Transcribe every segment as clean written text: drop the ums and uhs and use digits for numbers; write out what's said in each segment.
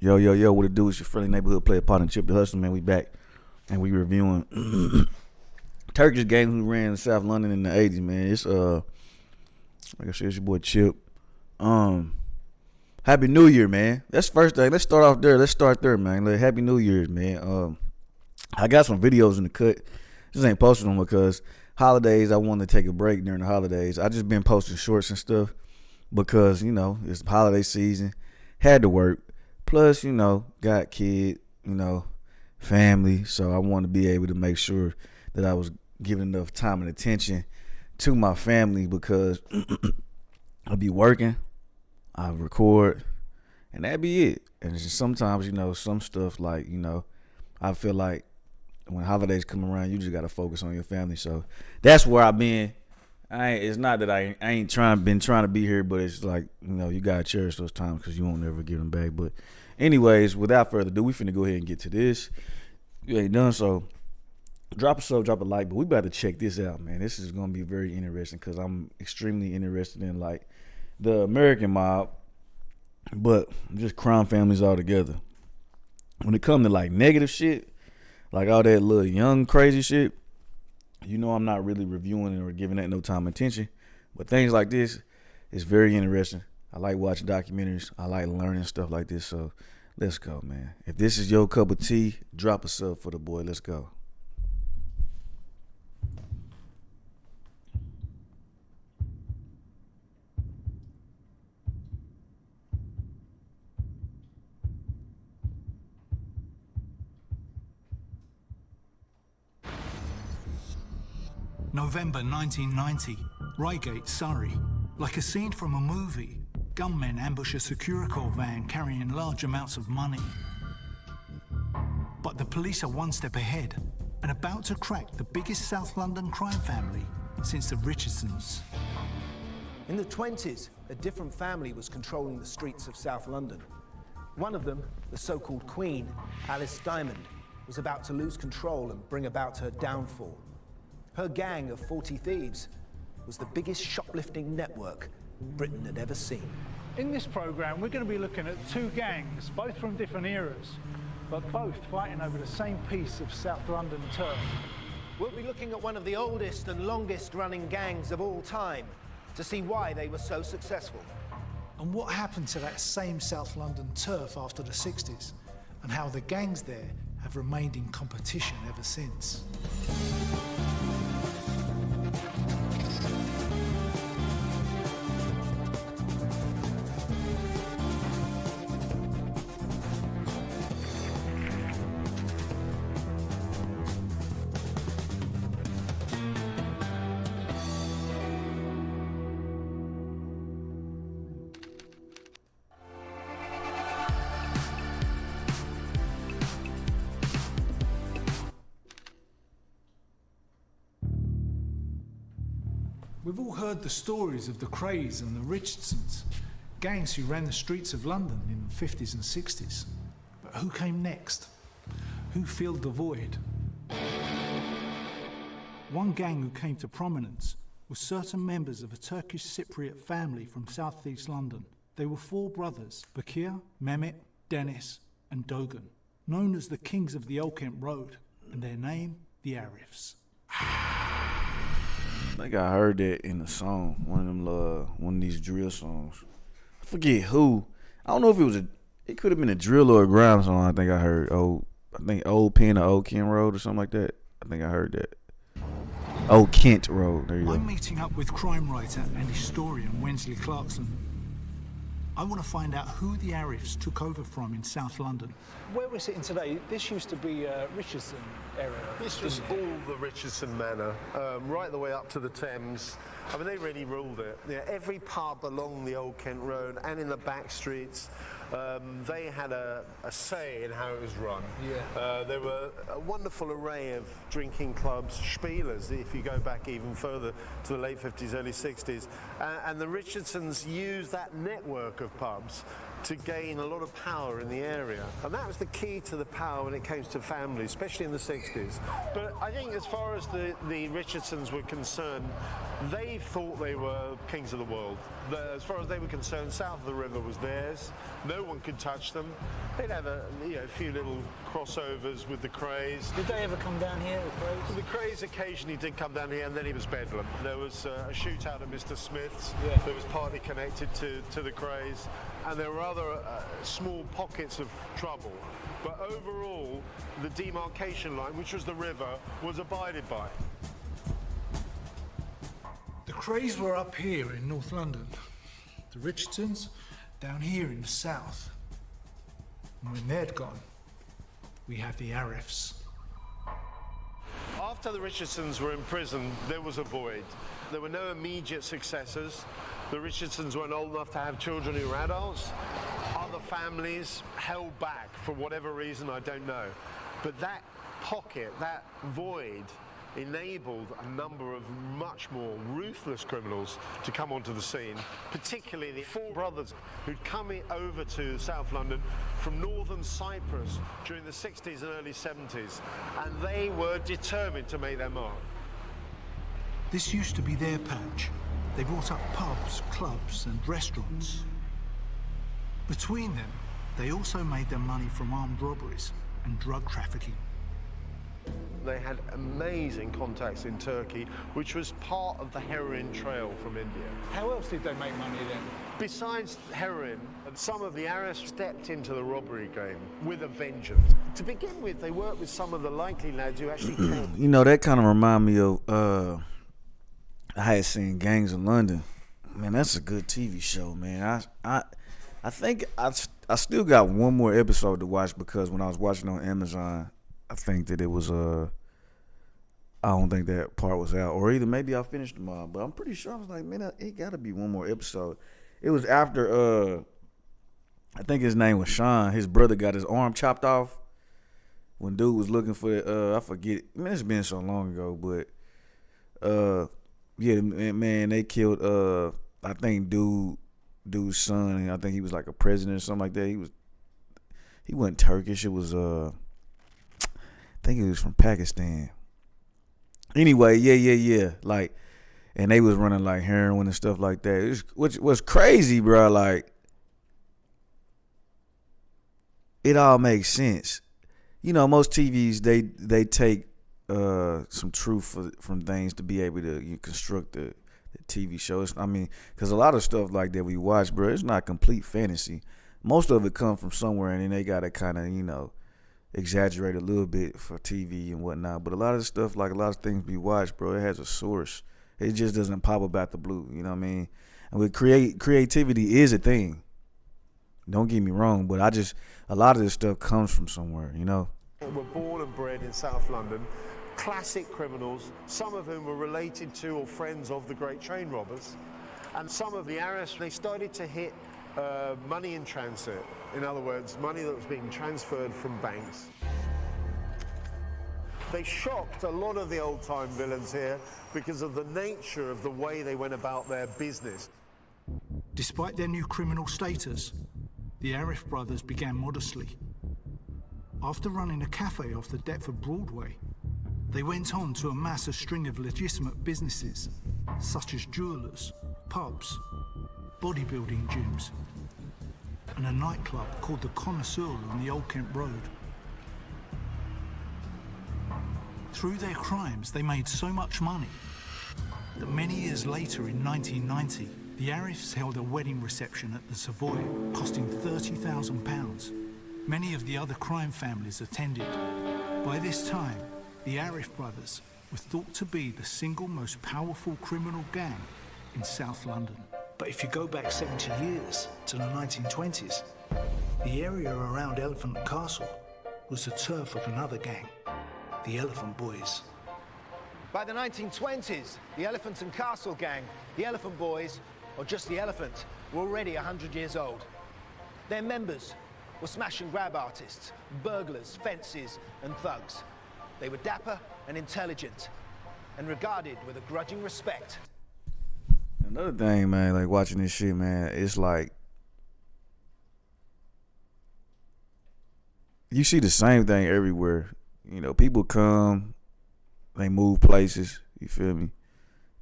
Yo, yo, yo, what it do? It's your friendly neighborhood player, partner Chip the Hustler, man. We back and we reviewing Turkish game who ran in South London in the 80s, man. It's like I said, it's your boy Chip. Happy New Year, man. That's the first thing. Let's start off there. Let's start there, man. Like, Happy New Year, man. I got some videos in the cut. Just ain't posting them because holidays, I wanted to take a break during the holidays. I just been posting shorts and stuff because, you know, it's holiday season. Had to work. Plus, you know, got kid, you know, family. So I want to be able to make sure that I was giving enough time and attention to my family because I'll be working, I record, and that'd be it. And it's just sometimes, you know, some stuff like, you know, I feel like when holidays come around, you just got to focus on your family. So that's where I've been. It's not that I ain't been trying to be here, but it's like, you know, you got to cherish those times because you won't never get them back. But anyways, without further ado, we finna go ahead and get to this. You ain't done so. Drop a sub, drop a like, but we about to check this out, man. This is going to be very interesting because I'm extremely interested in, like, the American mob, but just crime families altogether. When it comes to, like, negative shit, like all that little young crazy shit, you know I'm not really reviewing it or giving that no time and attention. But things like this is very interesting. I like watching documentaries. I like learning stuff like this. So let's go, man. If this is your cup of tea, drop a sub for the boy. Let's go. November 1990, Reigate, Surrey. Like a scene from a movie, gunmen ambush a Securicorps van carrying large amounts of money. But the police are one step ahead and about to crack the biggest South London crime family since the Richardsons. In the 20s, a different family was controlling the streets of South London. One of them, the so-called Queen, Alice Diamond, was about to lose control and bring about her downfall. Her gang of 40 thieves was the biggest shoplifting network Britain had ever seen. In this programme, we're going to be looking at two gangs, both from different eras, but both fighting over the same piece of South London turf. We'll be looking at one of the oldest and longest running gangs of all time to see why they were so successful. And what happened to that same South London turf after the 60s, and how the gangs there have remained in competition ever since. We've all heard the stories of the Krays and the Richardsons, gangs who ran the streets of London in the 50s and 60s. But who came next? Who filled the void? One gang who came to prominence was certain members of a Turkish Cypriot family from southeast London. They were four brothers, Bakir, Mehmet, Dennis and Dogan, known as the Kings of the Old Kent Road, and their name, the Arifs. I think I heard that in a song, one of these drill songs. I forget who. I don't know if it could have been a drill or a grime song. I think I heard Old Penn or Old Kent Road or something like that. I think I heard that. Old Kent Road. There you go. I'm meeting up with crime writer and historian Wensley Clarkson. I want to find out who the Arifs took over from in South London. Where we're sitting today, this used to be Richardson area. This was all the Richardson Manor, right the way up to the Thames. I mean, they really ruled it. Yeah, every pub along the Old Kent Road and in the back streets, they had a say in how it was run. Yeah. There were a wonderful array of drinking clubs, Spielers, if you go back even further to the late 50s, early 60s. And the Richardsons used that network of pubs to gain a lot of power in the area. And that was the key to the power when it came to families, especially in the 60s. But I think as far as the Richardsons were concerned, they thought they were kings of the world. As far as they were concerned, south of the river was theirs. No one could touch them. They'd have a few little crossovers with the Krays. Did they ever come down here, the Krays? The Krays occasionally did come down here, and then he was Bedlam. There was a shootout at Mr. Smith's that was partly connected to the Krays, and there were other small pockets of trouble. But overall, the demarcation line, which was the river, was abided by. The Krays were up here in North London. The Richardsons down here in the south. And when they'd gone, we have the Arifs. After the Richardsons were in prison, there was a void. There were no immediate successors. The Richardsons weren't old enough to have children who were adults. Other families held back for whatever reason, I don't know. But that pocket, that void, enabled a number of much more ruthless criminals to come onto the scene, particularly the four brothers who'd come over to South London from northern Cyprus during the 60s and early 70s, and they were determined to make their mark. This used to be their patch. They brought up pubs, clubs and restaurants. Between them, they also made their money from armed robberies and drug trafficking. They had amazing contacts in Turkey, which was part of the heroin trail from India. How else did they make money then? Besides heroin, some of the Arabs stepped into the robbery game with a vengeance. To begin with, they worked with some of the likely lads who actually killed. You know, that kind of remind me of, I had seen Gangs of London. Man, that's a good TV show, man. I think I still got one more episode to watch, because when I was watching on Amazon, I think that it was I don't think that part was out, or either maybe I finished them all, but I'm pretty sure I was like, man, it gotta be one more episode. It was after I think his name was Sean. His brother got his arm chopped off when dude was looking for it. I forget. Man, it's been so long ago, but yeah, man, they killed I think dude's son, and I think he was like a president or something like that. He wasn't Turkish. It was I think he was from Pakistan. Anyway, yeah. Like, and they was running like heroin and stuff like that. Which was crazy, bro. Like, it all makes sense. You know, most TVs they take some truth from things to be able to construct the TV shows. I mean, because a lot of stuff like that we watch, bro, it's not complete fantasy. Most of it comes from somewhere, and then they gotta kind of exaggerate a little bit for TV and whatnot. But a lot of the stuff, like a lot of things we watch, bro, it has a source. It just doesn't pop up out the blue. You know what I mean? And with creativity is a thing. Don't get me wrong, but a lot of this stuff comes from somewhere. You know. Were born and bred in South London, classic criminals, some of whom were related to or friends of the great train robbers. And some of the Arabs, they started to hit money in transit. In other words, money that was being transferred from banks. They shocked a lot of the old-time villains here because of the nature of the way they went about their business. Despite their new criminal status, the Arif brothers began modestly. After running a cafe off the Deptford Broadway, they went on to amass a string of legitimate businesses, such as jewellers, pubs, bodybuilding gyms, and a nightclub called the Connoisseur on the Old Kent Road. Through their crimes, they made so much money that many years later, in 1990, the Arifs held a wedding reception at the Savoy, costing £30,000. Many of the other crime families attended. By this time, the Arif brothers were thought to be the single most powerful criminal gang in South London. But if you go back 70 years to the 1920s, the area around Elephant and Castle was the turf of another gang, the Elephant Boys. By the 1920s, the Elephant and Castle gang, the Elephant Boys, or just the Elephant, were already 100 years old. Their members were smash and grab artists, burglars, fences, and thugs. They were dapper and intelligent, and regarded with a grudging respect. Another thing, man, like watching this shit, man, it's like you see the same thing everywhere. You know, people come, they move places, you feel me?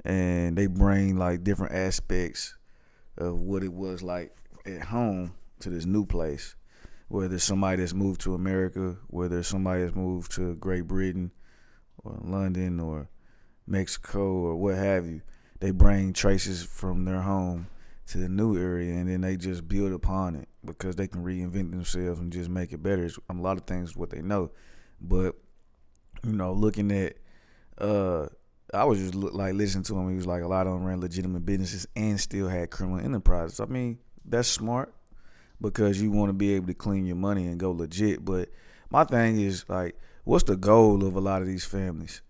And they bring like different aspects of what it was like at home to this new place. Whether it's somebody that's moved to America, whether it's somebody that's moved to Great Britain or London or Mexico or what have you, they bring traces from their home to the new area, and then they just build upon it because they can reinvent themselves and just make it better. It's a lot of things what they know, but looking at, I was just like listening to him. He was like a lot of them ran legitimate businesses and still had criminal enterprises. I mean, that's smart because you want to be able to clean your money and go legit. But my thing is like, what's the goal of a lot of these families?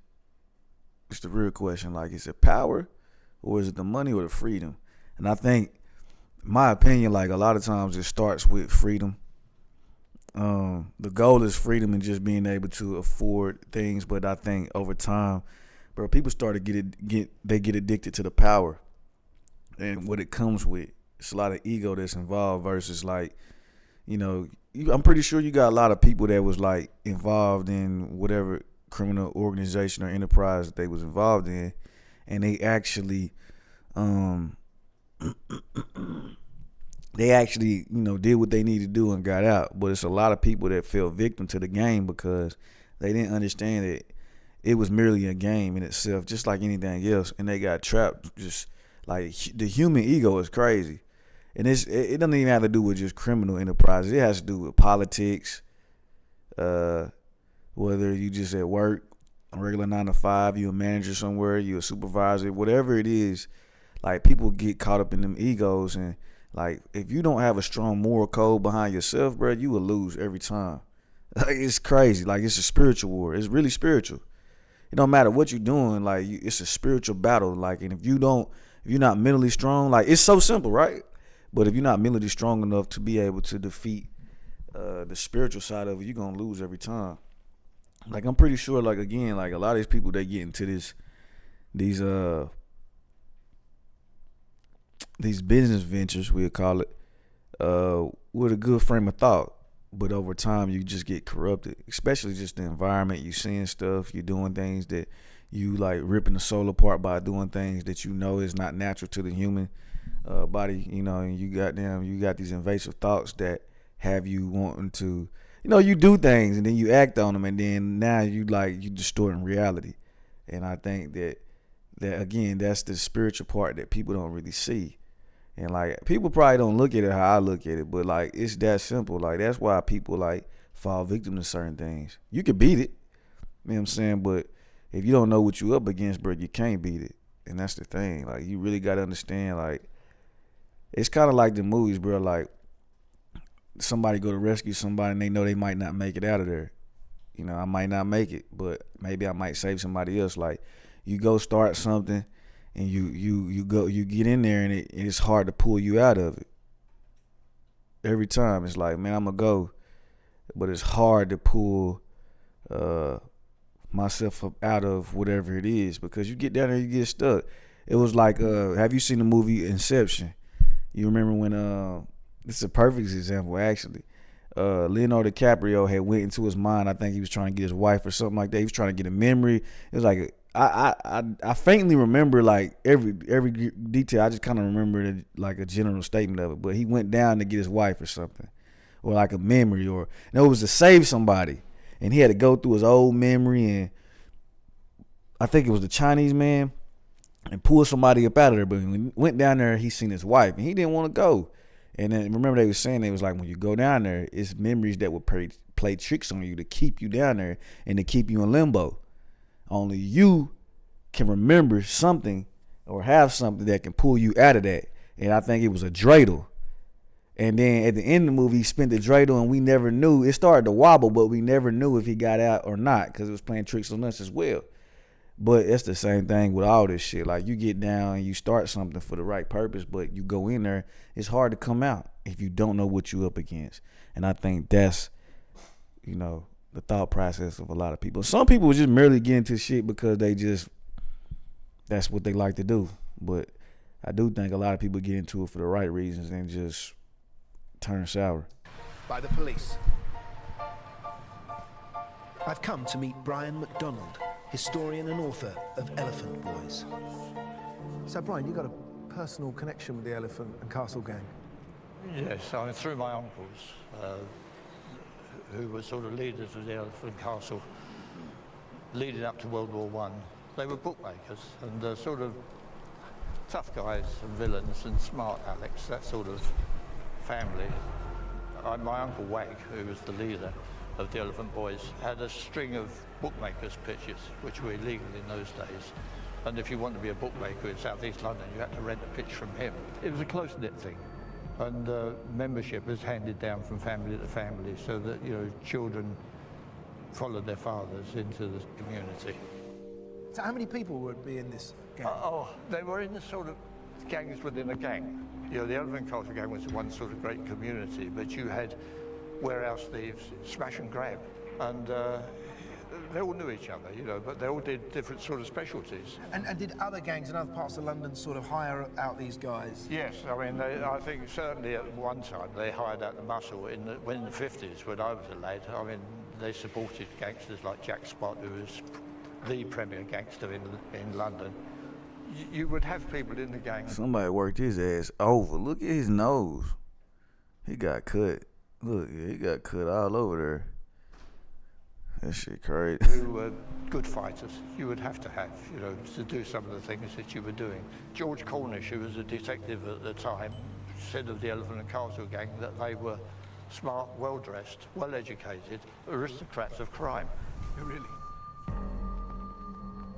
It's the real question. Like, is it power or is it the money or the freedom? And I think, my opinion, like a lot of times it starts with freedom. The goal is freedom and just being able to afford things. But I think over time, bro, people start to get addicted to the power and what it comes with. It's a lot of ego that's involved versus like, I'm pretty sure you got a lot of people that was like involved in whatever criminal organization or enterprise that they was involved in, and they actually did what they needed to do and got out. But it's a lot of people that fell victim to the game because they didn't understand that it was merely a game in itself, just like anything else, and they got trapped. Just like the human ego is crazy, and it doesn't even have to do with just criminal enterprises. It has to do with politics, whether you just at work, a regular 9 to 5, you a manager somewhere, you a supervisor, whatever it is. Like, people get caught up in them egos, and like, if you don't have a strong moral code behind yourself, bro, you will lose every time. Like, it's crazy. Like, it's a spiritual war. It's really spiritual. It don't matter what you're doing. Like, it's a spiritual battle. Like, and if you're not mentally strong, like, it's so simple, right? But if you're not mentally strong enough to be able to defeat the spiritual side of it, you're gonna lose every time. Like, I'm pretty sure, like, again, like a lot of these people, they get into these business ventures, we'll call it, with a good frame of thought. But over time, you just get corrupted, especially just the environment. You seeing stuff, you doing things that you like ripping the soul apart by doing things that is not natural to the human body, and you got these invasive thoughts that have you wanting to, you do things and then you act on them, and then now you distorting reality. And I think that again, that's the spiritual part that people don't really see. And like, people probably don't look at it how I look at it, but like, it's that simple. Like, that's why people like fall victim to certain things. You can beat it, you know what I'm saying? But if you don't know what you up against, bro, you can't beat it. And that's the thing. Like, you really got to understand, like, it's kind of like the movies, bro. Like, somebody go to rescue somebody and they know they might not make it out of there. I might not make it, but maybe I might save somebody else. Like, you go start something and you get in there and it's hard to pull you out of it. Every time it's like, man, I'm gonna go, but it's hard to pull myself up out of whatever it is, because you get down there, you get stuck. It was like, have you seen the movie Inception? You remember when this is a perfect example, actually. Leonardo DiCaprio had went into his mind. I think he was trying to get his wife or something like that. He was trying to get a memory. It was like, I faintly remember like every detail. I just kind of remember it like a general statement of it. But he went down to get his wife or something, or like a memory, or it was to save somebody, and he had to go through his old memory, and I think it was the Chinese man, and pull somebody up out of there. But when he went down there, he seen his wife, and he didn't want to go. And then remember they was saying, it was like, when you go down there, it's memories that would play tricks on you to keep you down there and to keep you in limbo. Only you can remember something or have something that can pull you out of that. And I think it was a dreidel. And then at the end of the movie, he spent the dreidel, and we never knew. It started to wobble, but we never knew if he got out or not, because it was playing tricks on us as well. But it's the same thing with all this shit. Like, you get down and you start something for the right purpose, but you go in there, it's hard to come out if you don't know what you up against. And I think that's, the thought process of a lot of people. Some people just merely get into shit because that's what they like to do. But I do think a lot of people get into it for the right reasons and just turn sour. By the police. I've come to meet Brian McDonald, historian and author of Elephant Boys. So Brian, you got a personal connection with the Elephant and Castle gang? Yes, I mean, through my uncles, who were sort of leaders of the Elephant Castle, leading up to World War One. They were bookmakers and sort of tough guys and villains and smart Alex, that sort of family. My uncle Wag, who was the leader of the Elephant Boys, had a string of bookmakers' pitches, which were illegal in those days. And if you wanted to be a bookmaker in South East London, you had to rent a pitch from him. It was a close-knit thing. And membership was handed down from family to family so that, you know, children followed their fathers into the community. So how many people would be in this gang? They were in the sort of gangs within a gang. You know, the Elephant Castle gang was one sort of great community, but you had warehouse thieves, smash and grab, and they all knew each other, you know, but they all did different sort of specialties. And did other gangs in other parts of London sort of hire out these guys? Yes, I mean, I think certainly at one time they hired out the muscle. In the 50s, when I was a lad, I mean, they supported gangsters like Jack Spot, who was the premier gangster in London. You would have people in the gang. Somebody worked his ass over. Look at his nose. He got cut. Look, he got cut all over there. That shit crazy. Who were good fighters. You would have, you know, to do some of the things that you were doing. George Cornish, who was a detective at the time, said of the Elephant and Castle gang that they were smart, well-dressed, well-educated, aristocrats of crime. Really?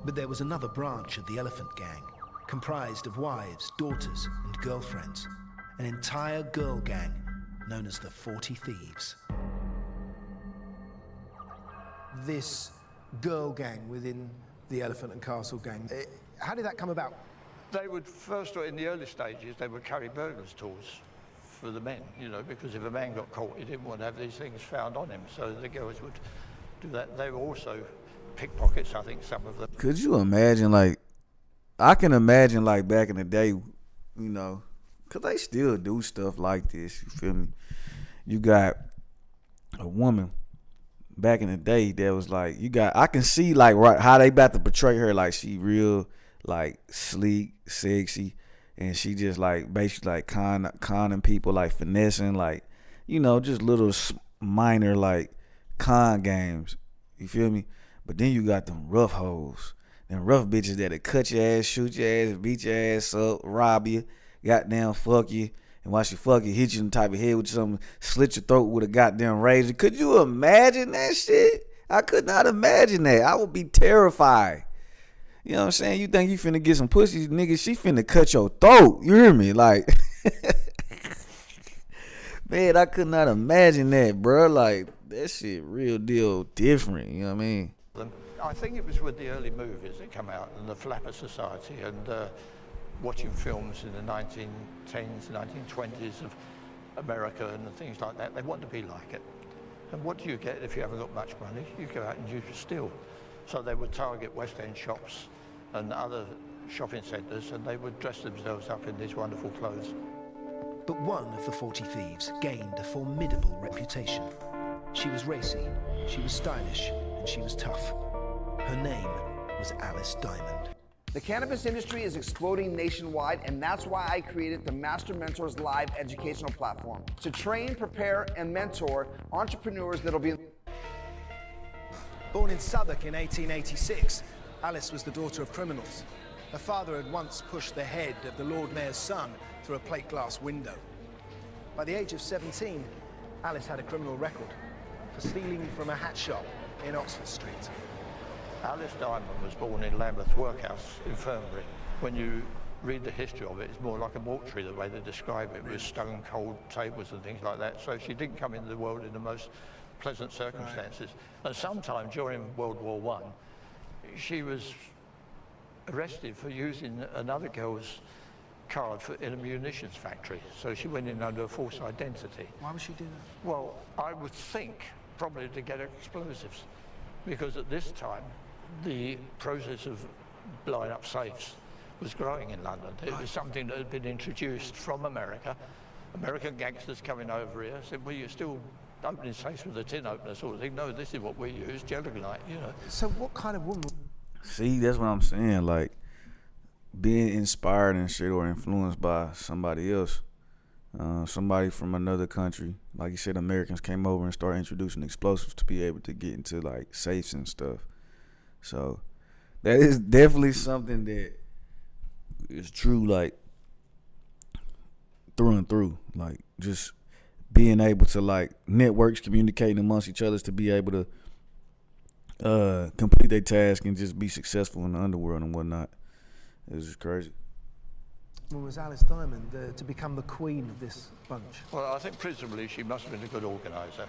But there was another branch of the Elephant Gang, comprised of wives, daughters, and girlfriends. An entire girl gang known as the 40 Thieves. This girl gang within the Elephant and Castle gang, how did that come about? They would first, in the early stages, they would carry burglars' tools for the men, you know, because if a man got caught, he didn't want to have these things found on him, so the girls would do that. They were also pickpockets, I think, some of them. Could you imagine, like, I can imagine, like, back in the day, you know, because they still do stuff like this, you feel me? You got a woman back in the day that was like, I can see, like, right, how they about to portray her, like, she real, like, sleek, sexy, and she just, like, basically, like, conning people, like, finessing, like, you know, just little minor, like, con games, you feel me? But then you got them rough hoes, them rough bitches that'll cut your ass, shoot your ass, beat your ass up, rob you, goddamn fuck you, and while she fuck you, hit you in the type of head with something, slit your throat with a goddamn razor. Could you imagine that shit? I could not imagine that. I would be terrified. You know what I'm saying? You think you finna get some pussy, nigga, she finna cut your throat. You hear me? Like, man, I could not imagine that, bro. Like, that shit real deal different, you know what I mean? I think it was with the early movies that come out and the Flapper Society and watching films in the 1910s, 1920s of America and things like that. They want to be like it. And what do you get if you haven't got much money? You go out and you steal. So they would target West End shops and other shopping centres, and they would dress themselves up in these wonderful clothes. But one of the 40 Thieves gained a formidable reputation. She was racy, she was stylish, and she was tough. Her name was Alice Diamond. The cannabis industry is exploding nationwide, and that's why I created the Master Mentors Live educational platform to train, prepare, and mentor entrepreneurs that'll be... Born in Southwark in 1886, Alice was the daughter of criminals. Her father had once pushed the head of the Lord Mayor's son through a plate glass window. By the age of 17, Alice had a criminal record for stealing from a hat shop in Oxford Street. Alice Diamond was born in Lambeth Workhouse Infirmary. When you read the history of it, it's more like a mortuary, the way they describe it, with stone cold tables and things like that. So she didn't come into the world in the most pleasant circumstances. Right. And sometime during World War I, she was arrested for using another girl's card in a munitions factory. So she went in under a false identity. Why would she do that? Well, I would think probably to get explosives, because at this time, the process of blowing up safes was growing in London. It was something that had been introduced from America. American gangsters coming over here said, well, you're still opening safes with a tin opener sort of thing. No, this is what we use, gelignite, you know. So what kind of woman? See, that's what I'm saying. Like, being inspired and shit or influenced by somebody else. somebody from another country, like you said, Americans came over and started introducing explosives to be able to get into like safes and stuff. So that is definitely something that is true, like through and through. Like just being able to like networks communicating amongst each other to be able to complete their task and just be successful in the underworld and whatnot. It's just crazy. When was Alice Diamond to become the queen of this bunch? Well, I think principally she must have been a good organiser.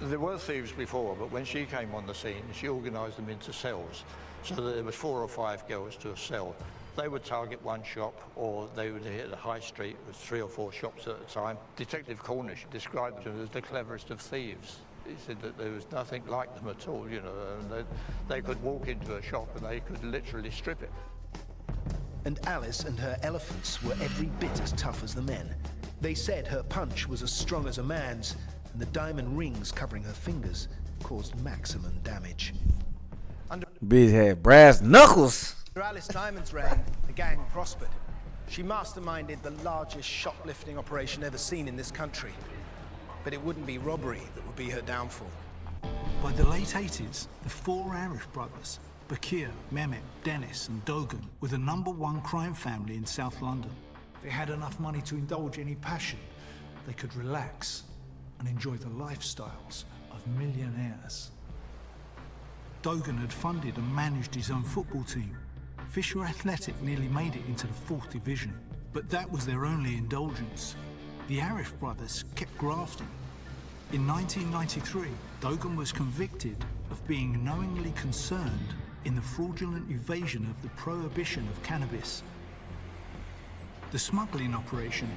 There were thieves before, but when she came on the scene, she organised them into cells, so that there was 4 or 5 girls to a cell. They would target one shop, or they would hit the high street with 3 or 4 shops at a time. Detective Cornish described them as the cleverest of thieves. He said that there was nothing like them at all, you know, and they could walk into a shop and they could literally strip it. And Alice and her elephants were every bit as tough as the men. They said her punch was as strong as a man's, and the diamond rings covering her fingers caused maximum damage. Bitch had brass knuckles. Under Alice Diamond's reign, the gang prospered. She masterminded the largest shoplifting operation ever seen in this country. But it wouldn't be robbery that would be her downfall. By the late 80s, the 4 Arif brothers, Bakir, Mehmet, Dennis and Dogan, were the #1 crime family in South London. They had enough money to indulge any passion. They could relax and enjoy the lifestyles of millionaires. Dogan had funded and managed his own football team. Fisher Athletic nearly made it into the 4th division, but that was their only indulgence. The Arif brothers kept grafting. In 1993, Dogan was convicted of being knowingly concerned in the fraudulent evasion of the prohibition of cannabis. The smuggling operation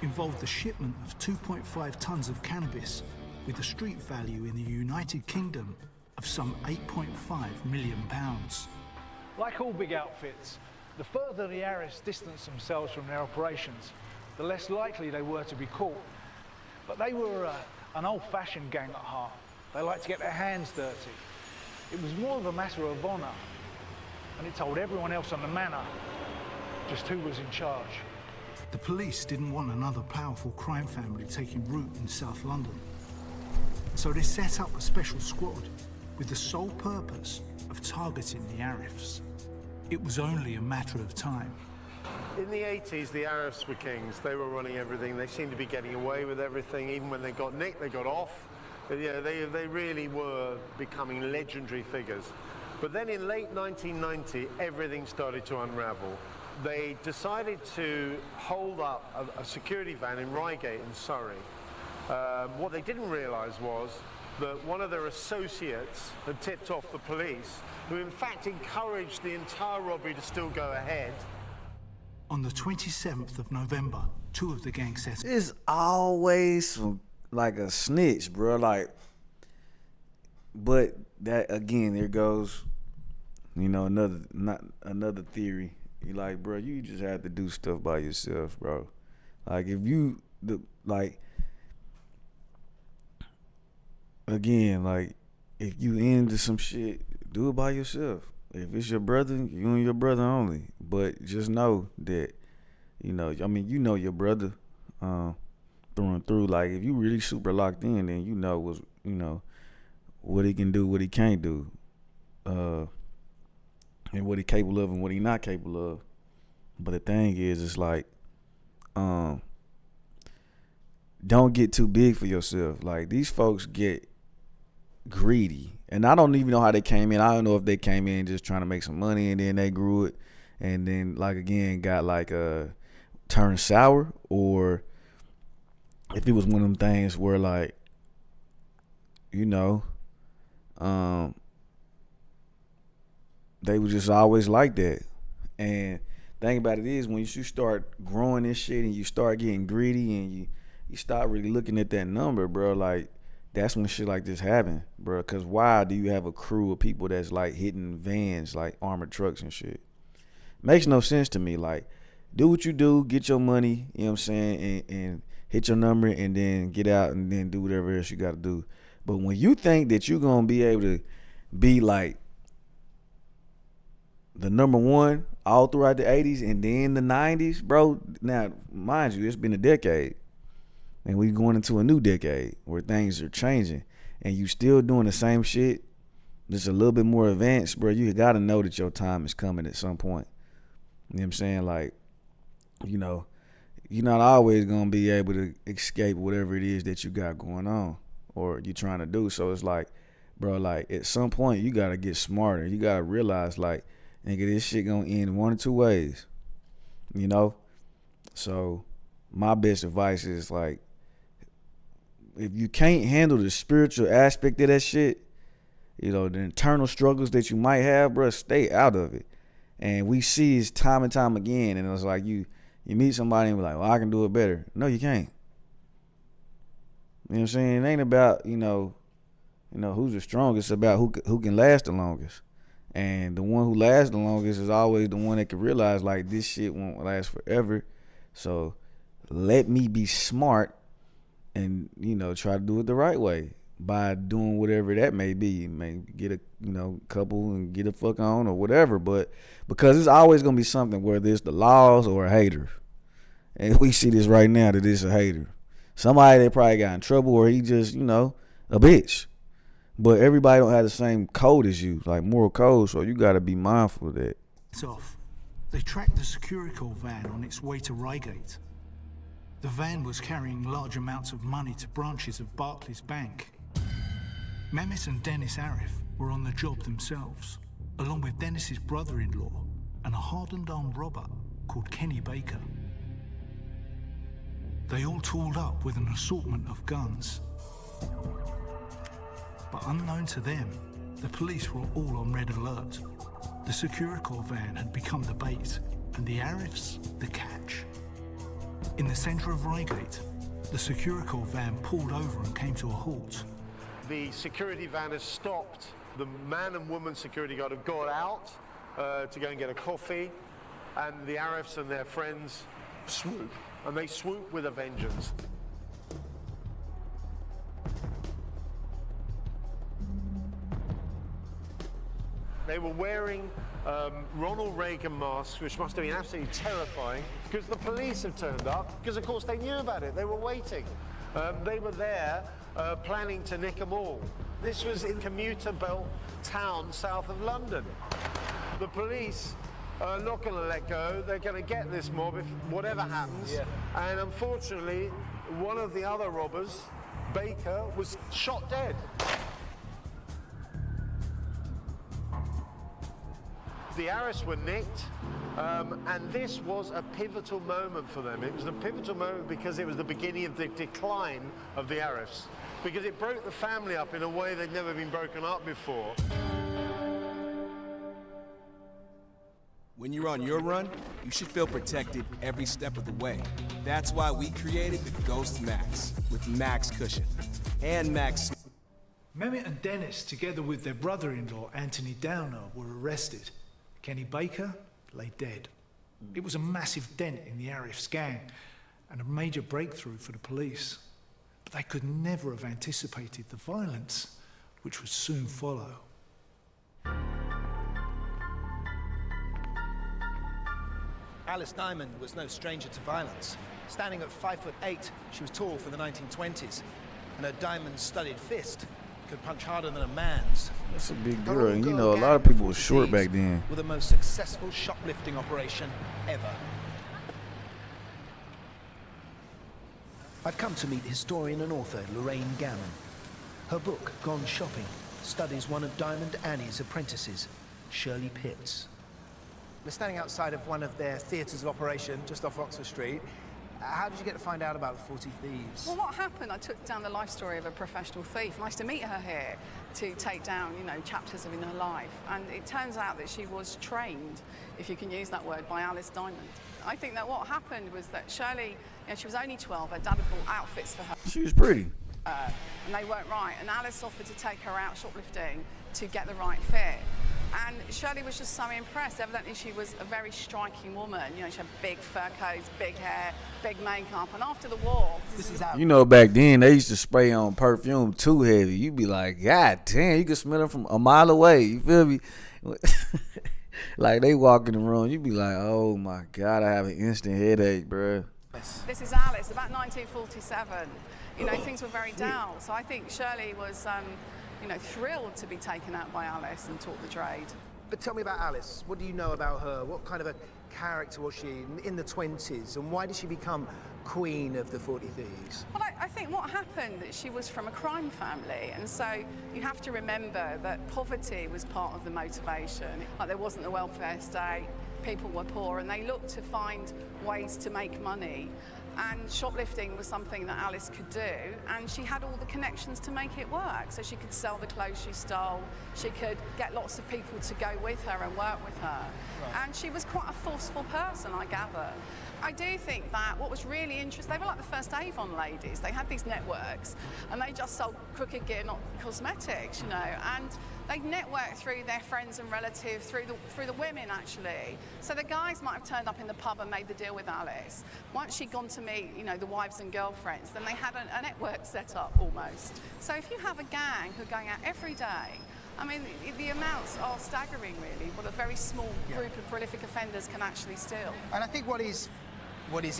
involved the shipment of 2.5 tons of cannabis with a street value in the United Kingdom of some £8.5 million. Like all big outfits, the further the Arifs distanced themselves from their operations, the less likely they were to be caught. But they were an old-fashioned gang at heart. They liked to get their hands dirty. It was more of a matter of honour, and it told everyone else on the manor just who was in charge. The police didn't want another powerful crime family taking root in South London. So they set up a special squad with the sole purpose of targeting the Arifs. It was only a matter of time. In the 80s, the Arifs were kings. They were running everything. They seemed to be getting away with everything. Even when they got nicked, they got off. But yeah, they really were becoming legendary figures. But then in late 1990, everything started to unravel. They decided to hold up a security van in Reigate in Surrey. What they didn't realise was that one of their associates had tipped off the police, who in fact encouraged the entire robbery to still go ahead. On the 27th of November, 2 of the gang set It's always like a snitch, bro. Like, but that again, there goes, you know, another theory. You like, bro, you just have to do stuff by yourself, bro. Like, if you again, like, if you into some shit, do it by yourself. If it's your brother, you and your brother only. But just know that, you know, I mean, you know your brother through and through. Like, if you really super locked in, then you know what he can do, what he can't do, and what he capable of and what he not capable of. But the thing is, it's like, don't get too big for yourself. Like, these folks get greedy. And I don't even know how they came in. I don't know if they came in just trying to make some money and then they grew it and then, like, again, got like turned sour, or if it was one of them things where, like, you know, they were just always like that. And thing about it is, when you start growing this shit and you start getting greedy and you start really looking at that number, bro, like, that's when shit like this happen, bro. Because why do you have a crew of people that's like hitting vans, like armored trucks and shit? Makes no sense to me. Like, do what you do, get your money, you know what I'm saying, and hit your number and then get out and then do whatever else you got to do. But when you think that you're going to be able to be like the number one all throughout the 80s and then the 90s, bro. Now, mind you, it's been a decade. And we going into a new decade where things are changing. And you still doing the same shit, just a little bit more advanced, bro. You got to know that your time is coming at some point. You know what I'm saying? Like, you know, you're not always going to be able to escape whatever it is that you got going on or you're trying to do. So it's like, bro, like at some point you got to get smarter. You got to realize, like, nigga, this shit going to end one or two ways, you know? So my best advice is, like, if you can't handle the spiritual aspect of that shit, you know, the internal struggles that you might have, bro, stay out of it. And we see it time and time again, and it's like you meet somebody and be like, well, I can do it better. No, you can't. You know what I'm saying? It ain't about, you know, who's the strongest, it's about who can last the longest. And the one who lasts the longest is always the one that can realize, like, this shit won't last forever. So let me be smart and, you know, try to do it the right way by doing whatever that may be. You may get a, you know, couple and get a fuck on or whatever, but because it's always going to be something, whether it's the laws or a hater. And we see this right now that it's a hater. Somebody that probably got in trouble or he just, you know, a bitch. But everybody don't have the same code as you, like moral code, so you got to be mindful of that. It's off. They tracked the Securico van on its way to Reigate. The van was carrying large amounts of money to branches of Barclays Bank. Mehmet and Dennis Arif were on the job themselves, along with Dennis's brother-in-law and a hardened armed robber called Kenny Baker. They all tooled up with an assortment of guns. But unknown to them, the police were all on red alert. The Securico van had become the bait, and the Arifs the catch. In the centre of Reigate, the Securico van pulled over and came to a halt. The security van has stopped. The man and woman security guard have got out to go and get a coffee, and the Arifs and their friends swoop, and they swoop with a vengeance. They were wearing Ronald Reagan masks, which must have been absolutely terrifying, because the police have turned up, because of course they knew about it, they were waiting. They were there planning to nick them all. This was in commuter belt town south of London. The police are not going to let go, they're going to get this mob if whatever happens. Yeah. And unfortunately, one of the other robbers, Baker, was shot dead. The Arifs were nicked, and this was a pivotal moment for them. It was a pivotal moment because it was the beginning of the decline of the Arifs, because it broke the family up in a way they'd never been broken up before. When you're on your run, you should feel protected every step of the way. That's why we created the Ghost Max with Max Cushion and Max. Mehmet and Dennis, together with their brother-in-law Anthony Downer, were arrested. Kenny Baker lay dead. It was a massive dent in the Arifs gang and a major breakthrough for the police. But they could never have anticipated the violence which would soon follow. Alice Diamond was no stranger to violence. Standing at 5'8", she was tall for the 1920s, and her diamond-studded fist could punch harder than a man's. That's a big girl, and you know, a lot of people were short back then. With the most successful shoplifting operation ever. I've come to meet historian and author Lorraine Gammon. Her book, Gone Shopping, studies one of Diamond Annie's apprentices, Shirley Pitts. We're standing outside of one of their theatres of operation, just off Oxford Street. How did you get to find out about the 40 Thieves? Well, what happened, I took down the life story of a professional thief. Nice to meet her here to take down, you know, chapters of in her life. And it turns out that she was trained, if you can use that word, by Alice Diamond. I think that what happened was that Shirley, you know, she was only 12, her dad had bought outfits for her. She was pretty. And they weren't right. And Alice offered to take her out shoplifting to get the right fit. And Shirley was just so impressed. Evidently, she was a very striking woman. You know, she had big fur coats, big hair, big makeup. And after the war, you know, back then they used to spray on perfume too heavy. You'd be like, God damn, you could smell it from a mile away. You feel me? Like they walk in the room, you be like, oh my God, I have an instant headache, bruh. This is Alice, about 1947. You know, things were very dull. So I think Shirley was, you know, thrilled to be taken out by Alice and taught the trade. But tell me about Alice. What do you know about her? What kind of a character was she in the 20s? And why did she become queen of the 40 Thieves? Well, I think what happened that she was from a crime family, and so you have to remember that poverty was part of the motivation. Like there wasn't a welfare state, people were poor, and they looked to find ways to make money. And shoplifting was something that Alice could do, and she had all the connections to make it work. So she could sell the clothes she stole, she could get lots of people to go with her and work with her. Right. And she was quite a forceful person, I gather. I do think that what was really interesting, they were like the first Avon ladies. They had these networks, and they just sold crooked gear, not cosmetics, you know. And they networked through their friends and relatives, through the women, actually. So the guys might have turned up in the pub and made the deal with Alice. Once she'd gone to meet, you know, the wives and girlfriends, then they had a network set up, almost. So if you have a gang who are going out every day, I mean, the amounts are staggering, really, what a very small group of prolific offenders can actually steal. And I think what is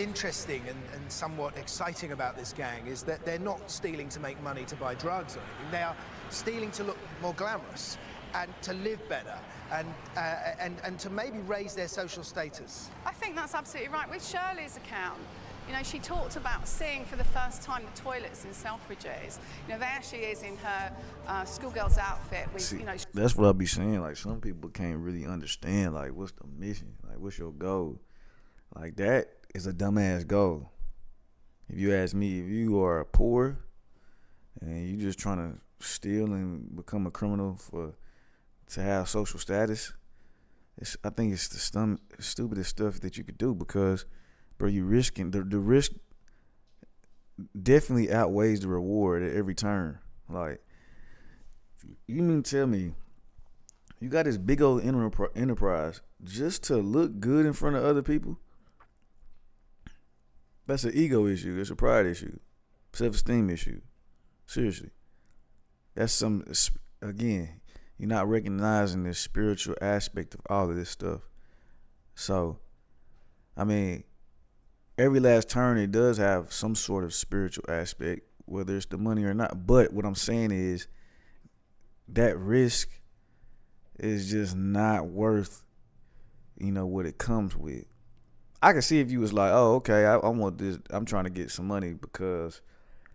interesting and somewhat exciting about this gang is that they're not stealing to make money to buy drugs or anything. They are stealing to look more glamorous and to live better and to maybe raise their social status. I think that's absolutely right. With Shirley's account, you know, she talked about seeing for the first time the toilets in Selfridges. You know, there she is in her schoolgirl's outfit with, you know... That's what I be saying. Like, some people can't really understand, like, what's the mission? Like, what's your goal? Like, that is a dumbass goal. If you ask me, if you are poor and you just trying to steal and become a criminal to have social status, I think it's the stupidest stuff that you could do, because, bro, you risking the risk definitely outweighs the reward at every turn. Like, you mean tell me you got this big old enterprise just to look good in front of other people? That's an ego issue. It's a pride issue, self-esteem issue. Seriously, that's again, you're not recognizing the spiritual aspect of all of this stuff. So, I mean, every last turn, it does have some sort of spiritual aspect, whether it's the money or not. But what I'm saying is that risk is just not worth, you know, what it comes with. I can see if you was like, oh, okay, I want this. I'm trying to get some money because,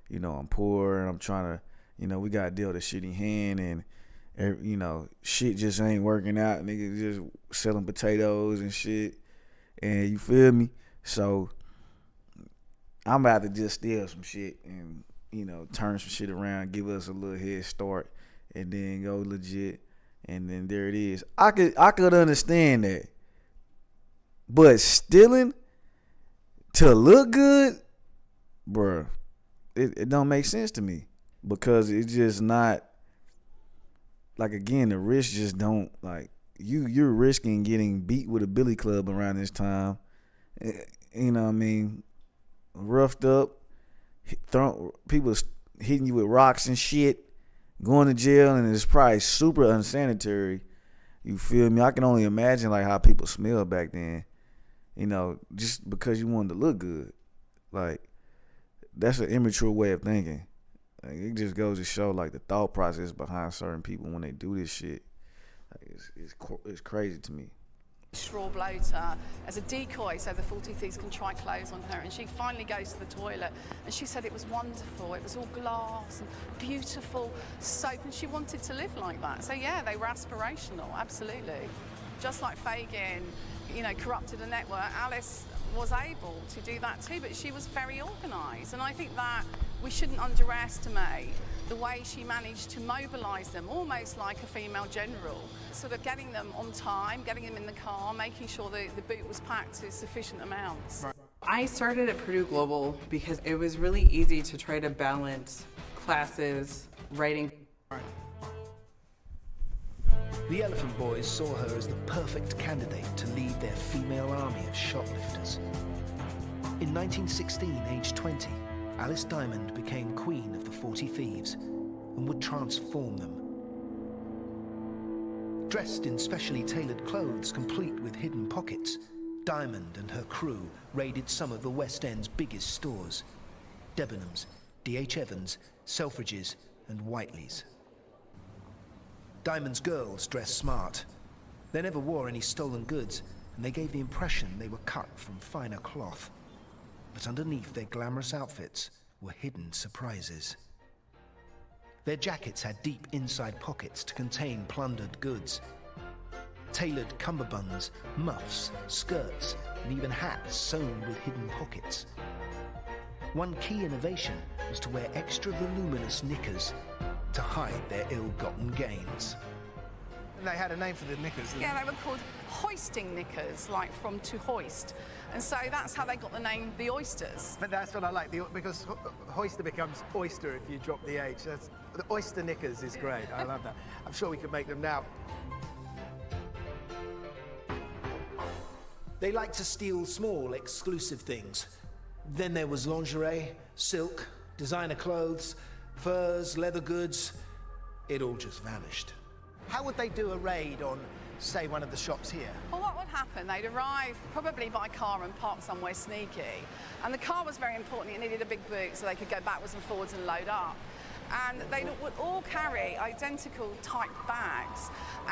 you know, I'm poor and I'm trying to, you know, we got to deal with a shitty hand and, you know, shit just ain't working out. Niggas just selling potatoes and shit. And you feel me? So I'm about to just steal some shit and, you know, turn some shit around, give us a little head start, and then go legit. And then there it is. I could understand that. But stealing to look good, bruh, it don't make sense to me, because it's just not, like, again, the risk just don't, like, you're risking getting beat with a billy club around this time, you know what I mean, roughed up, people hitting you with rocks and shit, going to jail, and it's probably super unsanitary. You feel me? I can only imagine, like, how people smell back then. You know, just because you wanted to look good. Like, that's an immature way of thinking. Like, it just goes to show, like, the thought process behind certain people when they do this shit. Like, it's crazy to me. Straw bloater as a decoy so the 40 Thieves can try clothes on her, and she finally goes to the toilet and she said it was wonderful, it was all glass and beautiful soap, and she wanted to live like that. So yeah, they were aspirational, absolutely. Just like Fagin, you know, corrupted a network, Alice was able to do that too, but she was very organised, and I think that we shouldn't underestimate the way she managed to mobilise them, almost like a female general, sort of getting them on time, getting them in the car, making sure the boot was packed to sufficient amounts. I started at Purdue Global because it was really easy to try to balance classes, writing. The Elephant Boys saw her as the perfect candidate to lead their female army of shoplifters. In 1916, aged 20, Alice Diamond became queen of the 40 Thieves and would transform them. Dressed in specially tailored clothes complete with hidden pockets, Diamond and her crew raided some of the West End's biggest stores: Debenhams, D.H. Evans, Selfridges and Whiteley's. Diamond's girls dressed smart. They never wore any stolen goods, and they gave the impression they were cut from finer cloth. But underneath their glamorous outfits were hidden surprises. Their jackets had deep inside pockets to contain plundered goods. Tailored cummerbunds, muffs, skirts, and even hats sewn with hidden pockets. One key innovation was to wear extra voluminous knickers to hide their ill-gotten gains. And they had a name for the knickers, didn't Yeah, they were called hoisting knickers, like from to hoist. And so that's how they got the name the Oysters. But that's what I like, because hoister becomes oyster if you drop the H. The oyster knickers is great. I love that. I'm sure we could make them now. They liked to steal small, exclusive things. Then there was lingerie, silk, designer clothes, furs, leather goods. It all just vanished. How would they do a raid on, say, one of the shops here? Well, what would happen? They'd arrive probably by car and park somewhere sneaky. And the car was very important. It needed a big boot so they could go backwards and forwards and load up. And they would all carry identical type bags